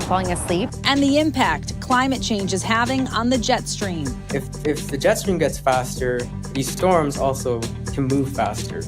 from falling asleep. And the impact climate change is having on the jet stream. If the jet stream gets faster, these storms also can move faster.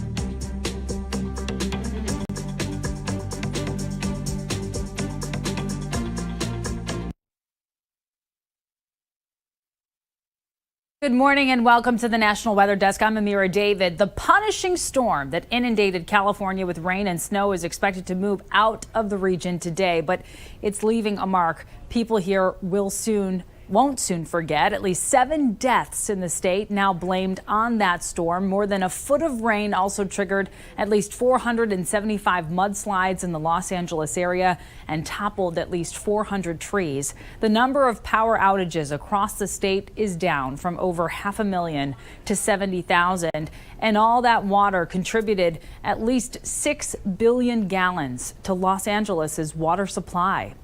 Good morning and welcome to the National Weather Desk. I'm Amira David. The punishing storm that inundated California with rain and snow is expected to move out of the region today, but it's leaving a mark. People here won't soon forget. At least 7 deaths in the state now blamed on that storm. More than a foot of rain also triggered at least 475 mudslides in the Los Angeles area and toppled at least 400 trees. The number of power outages across the state is down from over 500,000 to 70,000. And all that water contributed at least 6 billion gallons to Los Angeles's water supply.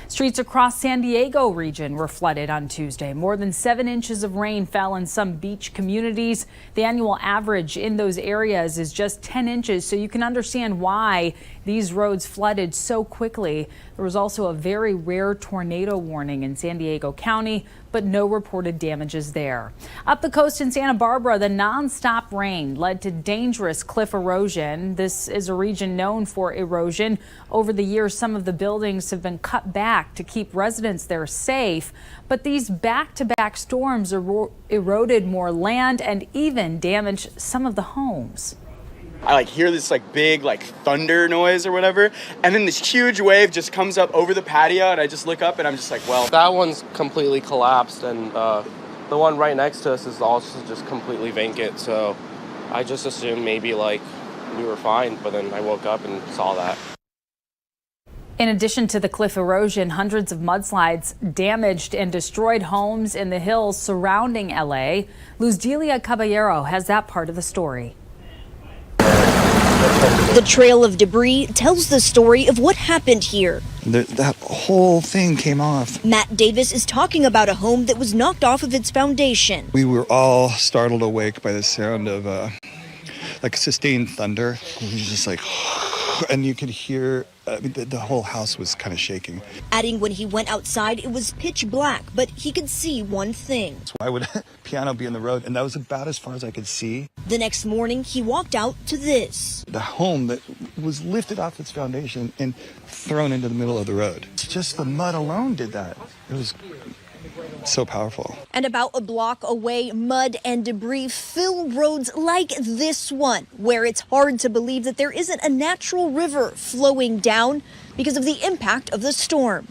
Streets across San Diego region were flooded on Tuesday. More than 7 inches of rain fell in some beach communities. The annual average in those areas is just 10 inches, so you can understand why these roads flooded so quickly. There was also a very rare tornado warning in San Diego County, but no reported damages there. Up the coast in Santa Barbara, the nonstop rain led to dangerous cliff erosion. This is a region known for erosion. Over the years, some of the buildings have been cut back to keep residents there safe, but these back-to-back storms eroded more land and even damaged some of the homes. I hear this big thunder noise or whatever, and then this huge wave just comes up over the patio, and I just look up and I'm just well. That one's completely collapsed, and the one right next to us is also just completely vacant. So I just assumed maybe we were fine, but then I woke up and saw that. In addition to the cliff erosion, hundreds of mudslides damaged and destroyed homes in the hills surrounding LA. Luz Delia Caballero has that part of the story. The trail of debris tells the story of what happened here. That whole thing came off. Matt Davis is talking about a home that was knocked off of its foundation. We were all startled awake by the sound of sustained thunder. It was just and you could hear the whole house was kind of shaking. Adding when he went outside, it was pitch black, but he could see one thing. So why would a piano be in the road? And that was about as far as I could see. The next morning, he walked out to this. The home that was lifted off its foundation and thrown into the middle of the road. It's just the mud alone did that. It was so powerful. And about a block away, mud and debris fill roads like this one, where it's hard to believe that there isn't a natural river flowing down because of the impact of the storm.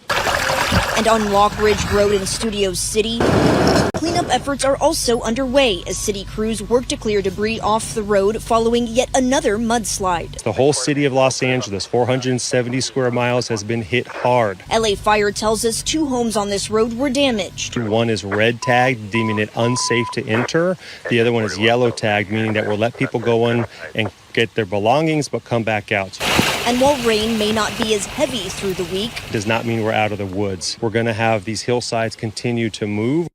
And on Lock Ridge Road in Studio City, cleanup efforts are also underway as city crews work to clear debris off the road following yet another mudslide. The whole city of Los Angeles, 470 square miles, has been hit hard. LA Fire tells us 2 homes on this road were damaged. One is red tagged, deeming it unsafe to enter. The other one is yellow tagged, meaning that we'll let people go in and get their belongings but come back out. And while rain may not be as heavy through the week, does not mean we're out of the woods. We're going to have these hillsides continue to move.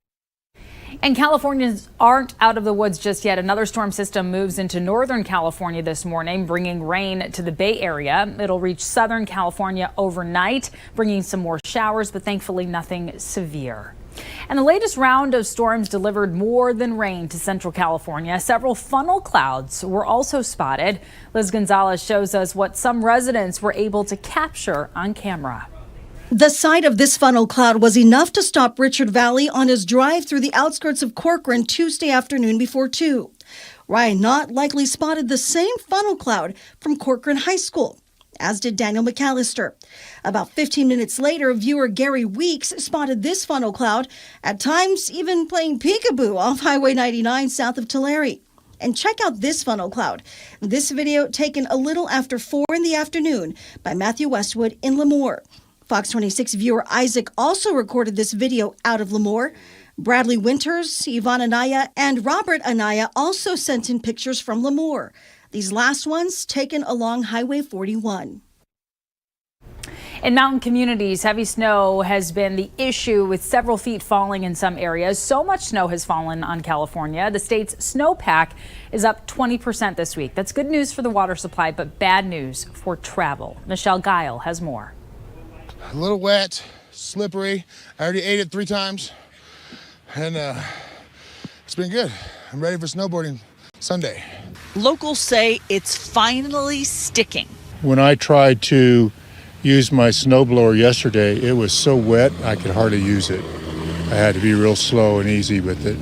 And Californians aren't out of the woods just yet. Another storm system moves into Northern California this morning, bringing rain to the Bay Area. It'll reach Southern California overnight, bringing some more showers, but thankfully nothing severe. And the latest round of storms delivered more than rain to Central California. Several funnel clouds were also spotted. Liz Gonzalez shows us what some residents were able to capture on camera. The sight of this funnel cloud was enough to stop Richard Valley on his drive through the outskirts of Corcoran Tuesday afternoon before 2. Ryan Knott likely spotted the same funnel cloud from Corcoran High School, as did Daniel McAllister. About 15 minutes later, viewer Gary Weeks spotted this funnel cloud, at times even playing peekaboo off Highway 99 south of Tulare. And check out this funnel cloud. This video taken a little after 4 in the afternoon by Matthew Westwood in Lemoore. Fox 26 viewer Isaac also recorded this video out of Lemoore. Bradley Winters, Yvonne Anaya, and Robert Anaya also sent in pictures from Lemoore. These last ones taken along Highway 41. In mountain communities, heavy snow has been the issue, with several feet falling in some areas. So much snow has fallen on California. The state's snowpack is up 20% this week. That's good news for the water supply, but bad news for travel. Michelle Guile has more. A little wet, slippery. I already ate it 3 times, and it's been good. I'm ready for snowboarding Sunday. Locals say it's finally sticking. When I tried to use my snowblower yesterday, it was so wet I could hardly use it. I had to be real slow and easy with it.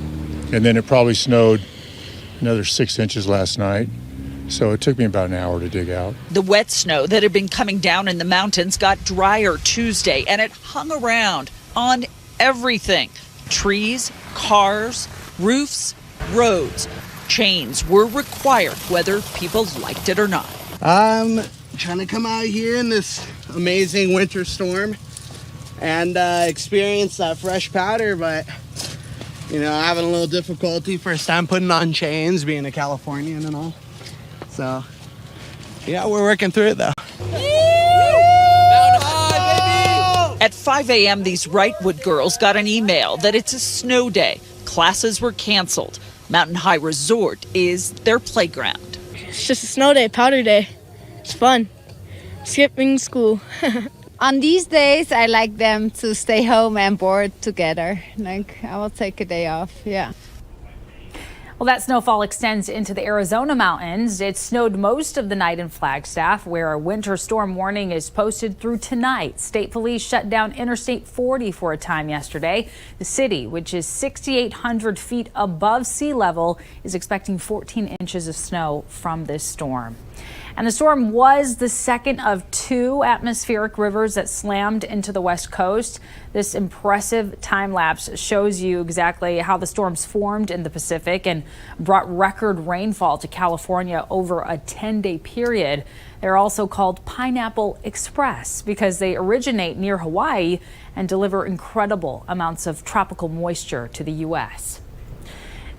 And then it probably snowed another 6 inches last night. So it took me about an hour to dig out. The wet snow that had been coming down in the mountains got drier Tuesday, and it hung around on everything. Trees, cars, roofs, roads. Chains were required whether people liked it or not. I'm trying to come out here in this amazing winter storm and experience that fresh powder, but having a little difficulty first time putting on chains, being a Californian and all. So, yeah, we're working through it, though. At 5 a.m., these Wrightwood girls got an email that it's a snow day. Classes were canceled. Mountain High Resort is their playground. It's just a snow day, powder day. It's fun. Skipping school. On these days, I like them to stay home and board together. Like, I will take a day off, yeah. Well, that snowfall extends into the Arizona mountains. It snowed most of the night in Flagstaff, where a winter storm warning is posted through tonight. State police shut down Interstate 40 for a time yesterday. The city, which is 6,800 feet above sea level, is expecting 14 inches of snow from this storm. And the storm was the second of 2 atmospheric rivers that slammed into the West Coast. This impressive time lapse shows you exactly how the storms formed in the Pacific and brought record rainfall to California over a 10-day period. They're also called Pineapple Express because they originate near Hawaii and deliver incredible amounts of tropical moisture to the U.S.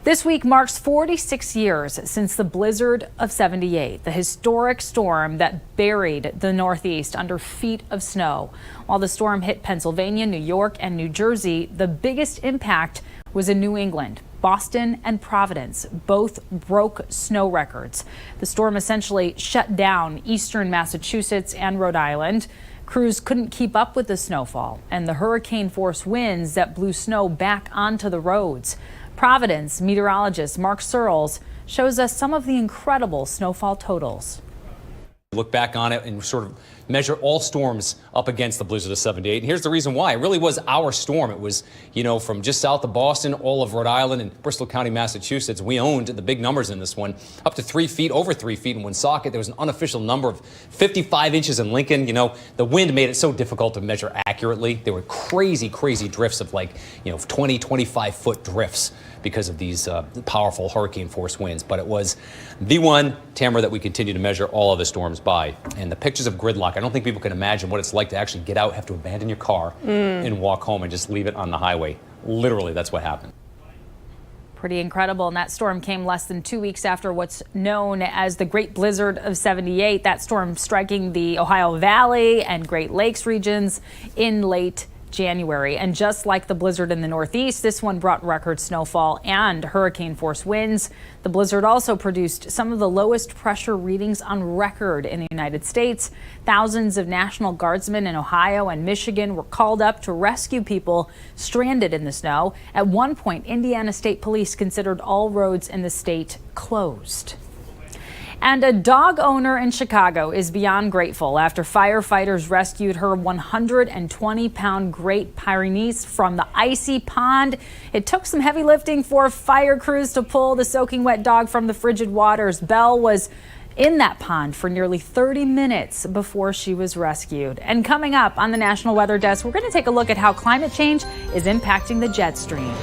This week marks 46 years since the blizzard of '78, the historic storm that buried the Northeast under feet of snow. While the storm hit Pennsylvania, New York, and New Jersey, the biggest impact was in New England. Boston and Providence both broke snow records. The storm essentially shut down eastern Massachusetts and Rhode Island. Crews couldn't keep up with the snowfall and the hurricane-force winds that blew snow back onto the roads. Providence meteorologist Mark Searles shows us some of the incredible snowfall totals. Look back on it and sort of measure all storms up against the blizzard of '78. And here's the reason why. It really was our storm. It was, from just south of Boston, all of Rhode Island and Bristol County, Massachusetts. We owned the big numbers in this one, up to 3 feet, over 3 feet in Woonsocket. There was an unofficial number of 55 inches in Lincoln. The wind made it so difficult to measure accurately. There were crazy, crazy drifts of 20, 25 foot drifts because of these powerful hurricane force winds. But it was the one, Tamara, that we continue to measure all of the storms by. And the pictures of gridlock, I don't think people can imagine what it's like to actually get out, have to abandon your car and walk home and just leave it on the highway. Literally, that's what happened. Pretty incredible. And that storm came less than 2 weeks after what's known as the Great Blizzard of '78. That storm striking the Ohio Valley and Great Lakes regions in late January. And just like the blizzard in the Northeast, this one brought record snowfall and hurricane force winds. The blizzard also produced some of the lowest pressure readings on record in the United States. Thousands of National Guardsmen in Ohio and Michigan were called up to rescue people stranded in the snow. At one point, Indiana State Police considered all roads in the state closed. And a dog owner in Chicago is beyond grateful after firefighters rescued her 120-pound Great Pyrenees from the icy pond. It took some heavy lifting for fire crews to pull the soaking wet dog from the frigid waters. Belle was in that pond for nearly 30 minutes before she was rescued. And coming up on the National Weather Desk, we're going to take a look at how climate change is impacting the jet stream.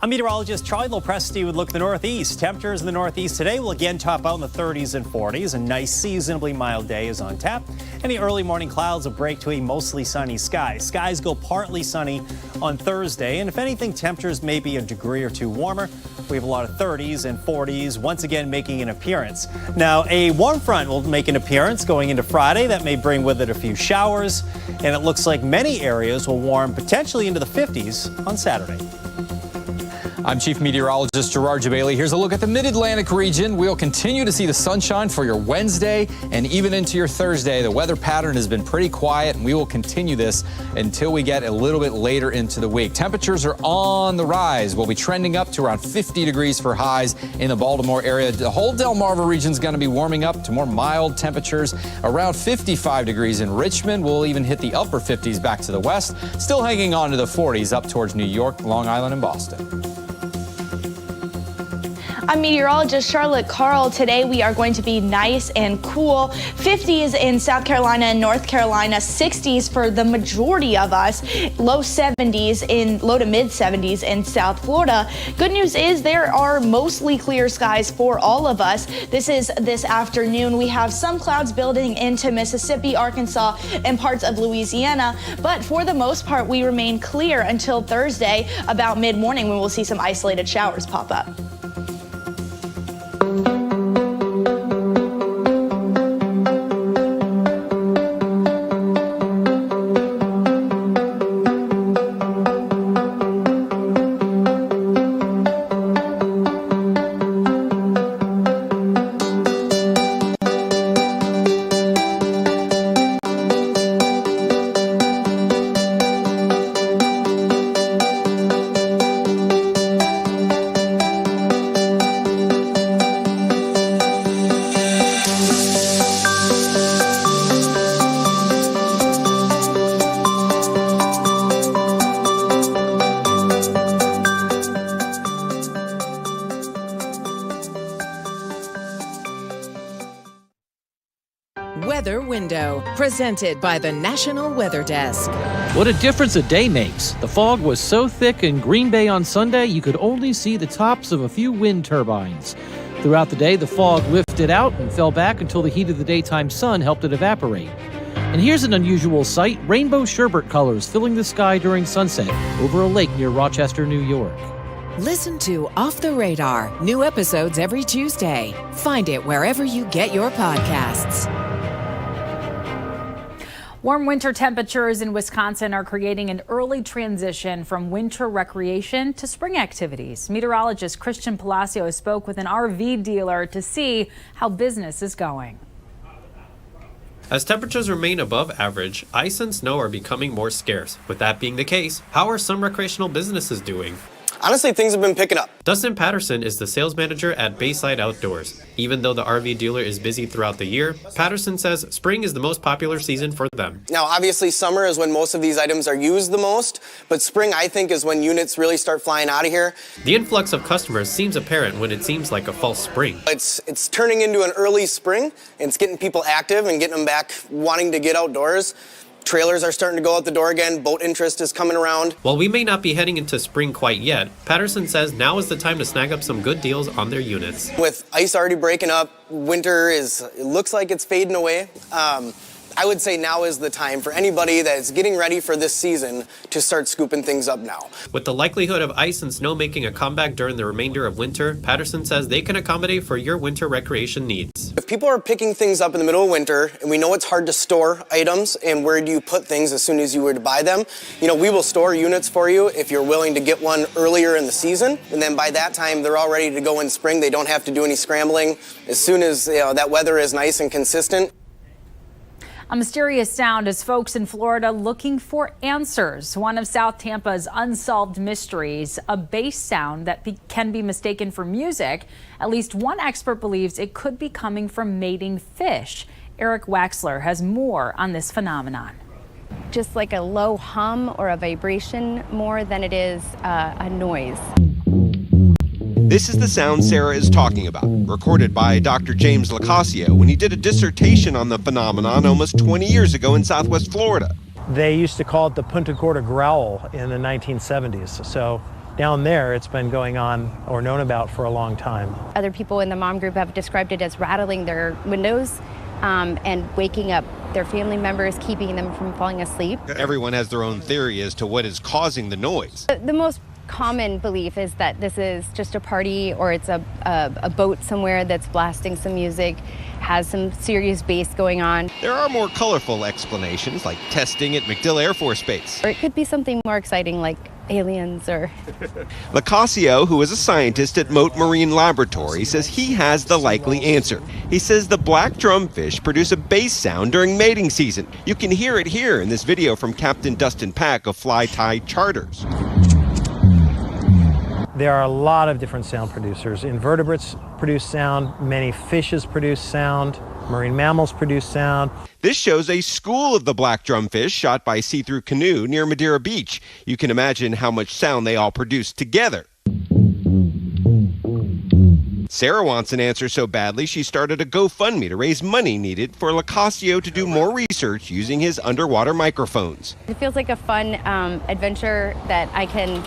I'm meteorologist Charlie Lopresti with a look at the Northeast. Temperatures in the Northeast today will again top out in the 30s and 40s. A nice seasonably mild day is on tap. And the early morning clouds will break to a mostly sunny sky. Skies go partly sunny on Thursday. And if anything, temperatures may be a degree or two warmer. We have a lot of 30s and 40s once again making an appearance. Now, a warm front will make an appearance going into Friday. That may bring with it a few showers. And it looks like many areas will warm potentially into the 50s on Saturday. I'm Chief Meteorologist Gerard Jabali. Here's a look at the Mid-Atlantic region. We'll continue to see the sunshine for your Wednesday and even into your Thursday. The weather pattern has been pretty quiet, and we will continue this until we get a little bit later into the week. Temperatures are on the rise. We'll be trending up to around 50 degrees for highs in the Baltimore area. The whole Delmarva region is going to be warming up to more mild temperatures, around 55 degrees in Richmond. We'll even hit the upper 50s back to the west, still hanging on to the 40s up towards New York, Long Island, and Boston. I'm meteorologist Charlotte Carl. Today we are going to be nice and cool. 50s in South Carolina and North Carolina, 60s for the majority of us, low to mid 70s in South Florida. Good news is there are mostly clear skies for all of us. This is this afternoon. We have some clouds building into Mississippi, Arkansas, and parts of Louisiana, but for the most part we remain clear until Thursday about mid-morning when we'll see some isolated showers pop up. Weather Window, presented by the National Weather Desk. What a difference a day makes. The fog was so thick in Green Bay on Sunday, you could only see the tops of a few wind turbines. Throughout the day, the fog lifted out and fell back until the heat of the daytime sun helped it evaporate. And here's an unusual sight, rainbow sherbet colors filling the sky during sunset over a lake near Rochester, New York. Listen to Off the Radar, new episodes every Tuesday. Find it wherever you get your podcasts. Warm winter temperatures in Wisconsin are creating an early transition from winter recreation to spring activities. Meteorologist Christian Palacio spoke with an RV dealer to see how business is going. As temperatures remain above average, ice and snow are becoming more scarce. With that being the case, how are some recreational businesses doing? Honestly, things have been picking up. Dustin Patterson is the sales manager at Bayside Outdoors. Even though the RV dealer is busy throughout the year, Patterson says spring is the most popular season for them. Now, obviously, summer is when most of these items are used the most, but spring, I think, is when units really start flying out of here. The influx of customers seems apparent when it seems like a false spring. It's turning into an early spring, and it's getting people active and getting them back wanting to get outdoors. Trailers are starting to go out the door again. Boat interest is coming around. While we may not be heading into spring quite yet, Patterson says now is the time to snag up some good deals on their units. With ice already breaking up, winter it looks like it's fading away. I would say now is the time for anybody that is getting ready for this season to start scooping things up now. With the likelihood of ice and snow making a comeback during the remainder of winter, Patterson says they can accommodate for your winter recreation needs. If people are picking things up in the middle of winter, and we know it's hard to store items, and where do you put things as soon as you were to buy them, we will store units for you if you're willing to get one earlier in the season. And then by that time, they're all ready to go in spring. They don't have to do any scrambling. As soon as that weather is nice and consistent. A mysterious sound as folks in Florida looking for answers. One of South Tampa's unsolved mysteries, a bass sound that can be mistaken for music. At least one expert believes it could be coming from mating fish. Eric Waxler has more on this phenomenon. Just like a low hum or a vibration more than it is a noise. This is the sound Sarah is talking about, recorded by Dr. James Lacasio when he did a dissertation on the phenomenon almost 20 years ago in Southwest Florida. They used to call it the Punta Gorda growl in the 1970s. So down there, it's been going on or known about for a long time. Other people in the mom group have described it as rattling their windows and waking up their family members, keeping them from falling asleep. Everyone has their own theory as to what is causing the noise. The most common belief is that this is just a party, or it's a boat somewhere that's blasting some music, has some serious bass going on. There are more colorful explanations, like testing at MacDill Air Force Base. Or it could be something more exciting, like aliens or... Lacasio, who is a scientist at Mote Marine Laboratory, says he has the likely answer. He says the black drumfish produce a bass sound during mating season. You can hear it here in this video from Captain Dustin Pack of Fly Tie Charters. There are a lot of different sound producers. Invertebrates produce sound, many fishes produce sound, marine mammals produce sound. This shows a school of the black drumfish shot by see-through canoe near Madeira Beach. You can imagine how much sound they all produce together. Sarah wants an answer so badly she started a GoFundMe to raise money needed for Lacasio to do more research using his underwater microphones. It feels like a fun adventure that I can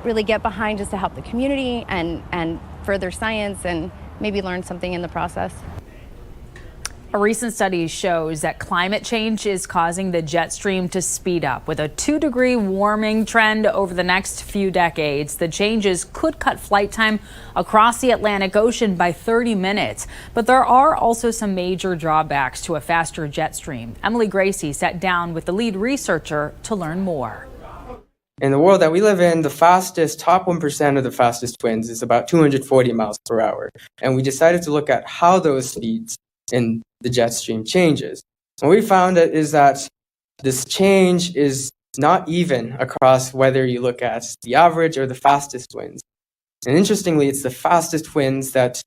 really get behind, just to help the community and further science and maybe learn something in the process. A recent study shows that climate change is causing the jet stream to speed up. With a 2-degree warming trend over the next few decades, the changes could cut flight time across the Atlantic Ocean by 30 minutes. But there are also some major drawbacks to a faster jet stream. Emily Gracie sat down with the lead researcher to learn more. In the world that we live in, the fastest, top 1% of the fastest winds is about 240 miles per hour. And we decided to look at how those speeds in the jet stream changes. What we found is that this change is not even across whether you look at the average or the fastest winds. And interestingly, it's the fastest winds that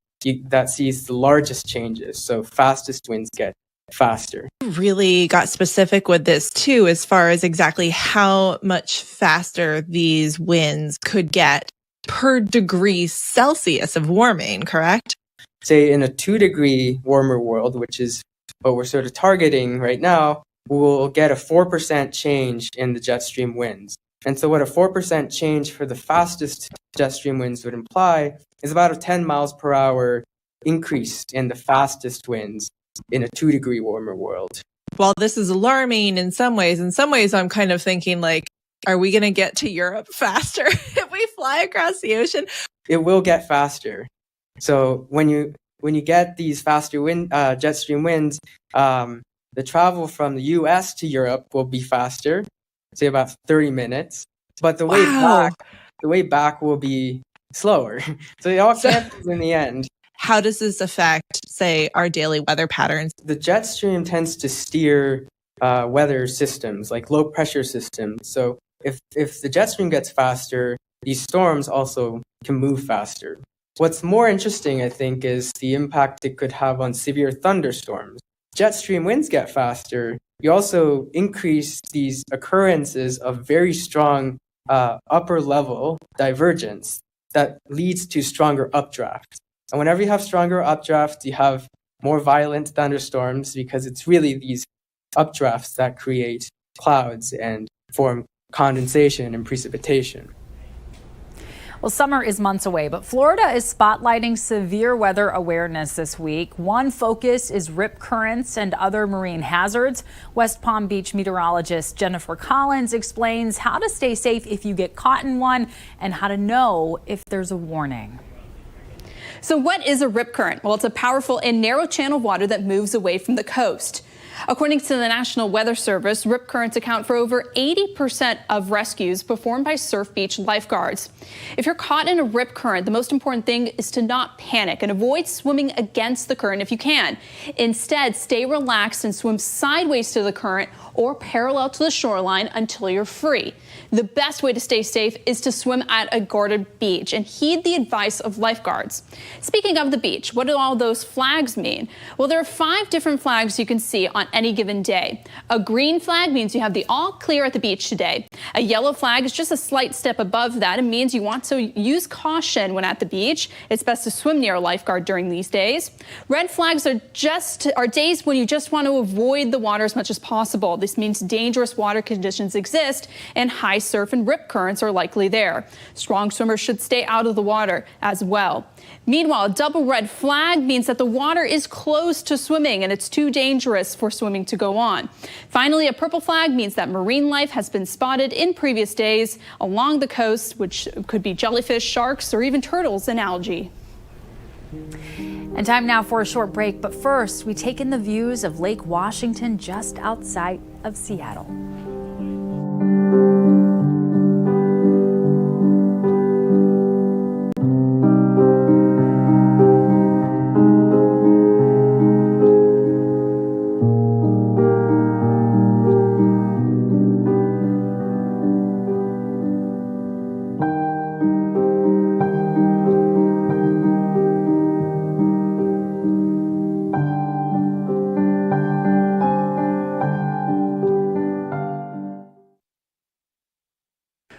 sees the largest changes. So fastest winds get faster. Really got specific with this too, as far as exactly how much faster these winds could get per degree Celsius of warming, correct? Say in a 2-degree warmer world, which is what we're sort of targeting right now, we'll get a 4% change in the jet stream winds. And so what a 4% change for the fastest jet stream winds would imply is about a 10 miles per hour increase in the fastest winds in a 2-degree warmer world. While this is alarming in some ways I'm kind of thinking, like, are we going to get to Europe faster if we fly across the ocean? It will get faster. So when you get these faster jet stream winds, the travel from the U.S. to Europe will be faster, say about 30 minutes. But the way back will be slower. So it all cancels in the end. How does this affect, say, our daily weather patterns? The jet stream tends to steer weather systems, like low pressure systems. So if the jet stream gets faster, these storms also can move faster. What's more interesting, I think, is the impact it could have on severe thunderstorms. Jet stream winds get faster. You also increase these occurrences of very strong upper level divergence that leads to stronger updrafts. And whenever you have stronger updrafts, you have more violent thunderstorms, because it's really these updrafts that create clouds and form condensation and precipitation. Well, summer is months away, but Florida is spotlighting severe weather awareness this week. One focus is rip currents and other marine hazards. West Palm Beach meteorologist Jennifer Collins explains how to stay safe if you get caught in one and how to know if there's a warning. So what is a rip current? Well, it's a powerful and narrow channel of water that moves away from the coast. According to the National Weather Service, rip currents account for over 80% of rescues performed by surf beach lifeguards. If you're caught in a rip current, the most important thing is to not panic and avoid swimming against the current if you can. Instead, stay relaxed and swim sideways to the current or parallel to the shoreline until you're free. The best way to stay safe is to swim at a guarded beach and heed the advice of lifeguards. Speaking of the beach, what do all those flags mean? Well, there are 5 different flags you can see on any given day. A green flag means you have the all clear at the beach today. A yellow flag is just a slight step above that. It means you want to use caution when at the beach. It's best to swim near a lifeguard during these days. Red flags are days when you just want to avoid the water as much as possible. This means dangerous water conditions exist and high surf and rip currents are likely there. Strong swimmers should stay out of the water as well. Meanwhile, a double red flag means that the water is close to swimming and it's too dangerous for swimming to go on. Finally, a purple flag means that marine life has been spotted in previous days along the coast, which could be jellyfish, sharks, or even turtles and algae. And time now for a short break, but first we take in the views of Lake Washington just outside of Seattle.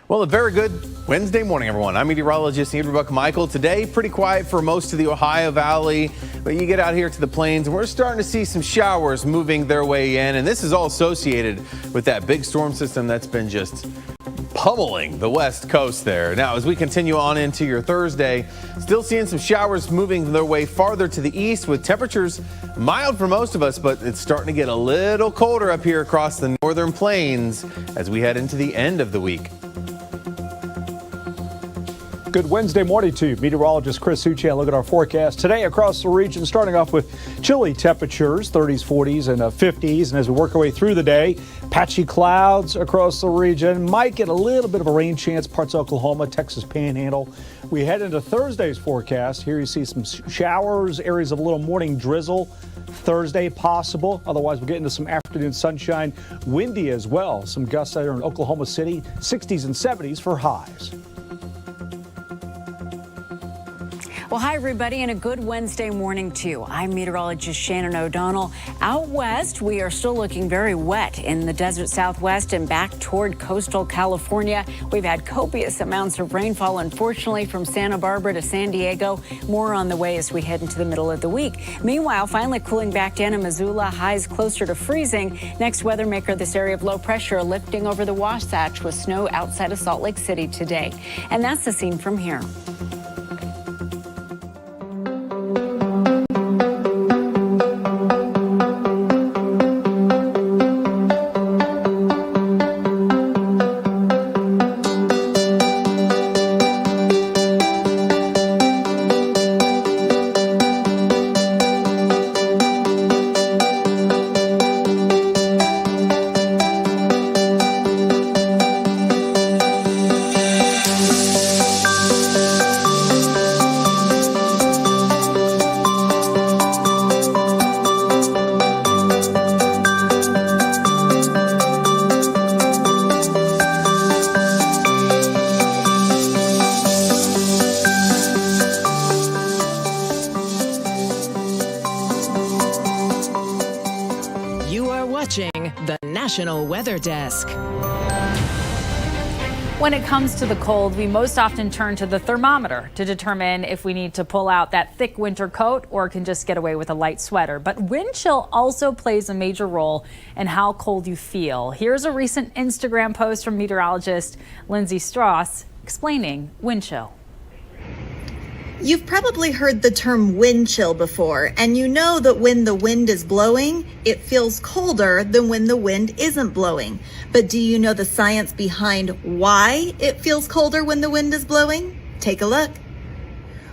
Well, a very good Wednesday morning, everyone. I'm meteorologist Andrew Buck-Michael. Today, pretty quiet for most of the Ohio Valley, but you get out here to the plains, and we're starting to see some showers moving their way in, and this is all associated with that big storm system that's been just pummeling the west coast there. Now, as we continue on into your Thursday, still seeing some showers moving their way farther to the east with temperatures mild for most of us, but it's starting to get a little colder up here across the northern plains as we head into the end of the week. Good Wednesday morning to you. Meteorologist Chris Suchan. Look at our forecast today across the region, starting off with chilly temperatures, 30s, 40s, and 50s. And as we work our way through the day, patchy clouds across the region. Might get a little bit of a rain chance, parts of Oklahoma, Texas Panhandle. We head into Thursday's forecast. Here you see some showers, areas of a little morning drizzle. Thursday possible. Otherwise, we'll get into some afternoon sunshine. Windy as well. Some gusts there in Oklahoma City, 60s and 70s for highs. Well, hi, everybody, and a good Wednesday morning, too. I'm meteorologist Shannon O'Donnell. Out west, we are still looking very wet in the desert southwest and back toward coastal California. We've had copious amounts of rainfall, unfortunately, from Santa Barbara to San Diego. More on the way as we head into the middle of the week. Meanwhile, finally cooling back down in Missoula, highs closer to freezing. Next weather maker, this area of low pressure lifting over the Wasatch with snow outside of Salt Lake City today. And that's the scene from here. The National Weather Desk. When it comes to the cold, we most often turn to the thermometer to determine if we need to pull out that thick winter coat or can just get away with a light sweater. But wind chill also plays a major role in how cold you feel. Here's a recent Instagram post from meteorologist Lindsay Strauss explaining wind chill. You've probably heard the term wind chill before, and you know that when the wind is blowing, it feels colder than when the wind isn't blowing. But do you know the science behind why it feels colder when the wind is blowing? Take a look.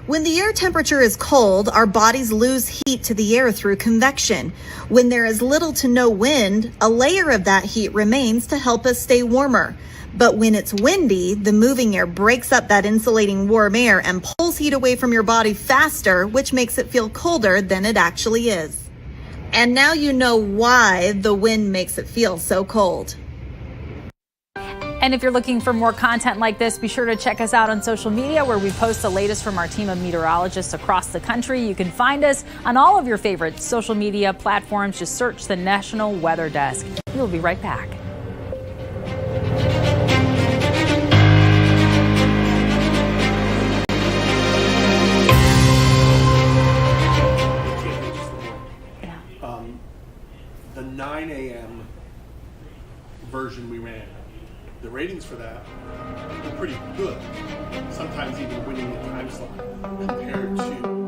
When the air temperature is cold, our bodies lose heat to the air through convection. When there is little to no wind, a layer of that heat remains to help us stay warmer. But when it's windy, the moving air breaks up that insulating warm air and pulls heat away from your body faster, which makes it feel colder than it actually is. And now you know why the wind makes it feel so cold. And if you're looking for more content like this, be sure to check us out on social media, where we post the latest from our team of meteorologists across the country. You can find us on all of your favorite social media platforms. Just search the National Weather Desk. We'll be right back. The 9 a.m. version we ran, the ratings for that were pretty good, sometimes even winning the time slot compared to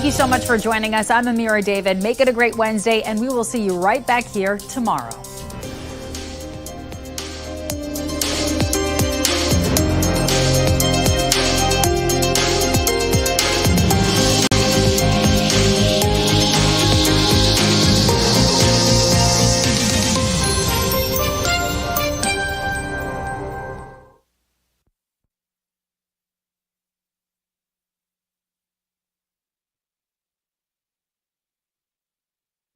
Thank you so much for joining us. I'm Amira David. Make it a great Wednesday, and we will see you right back here tomorrow.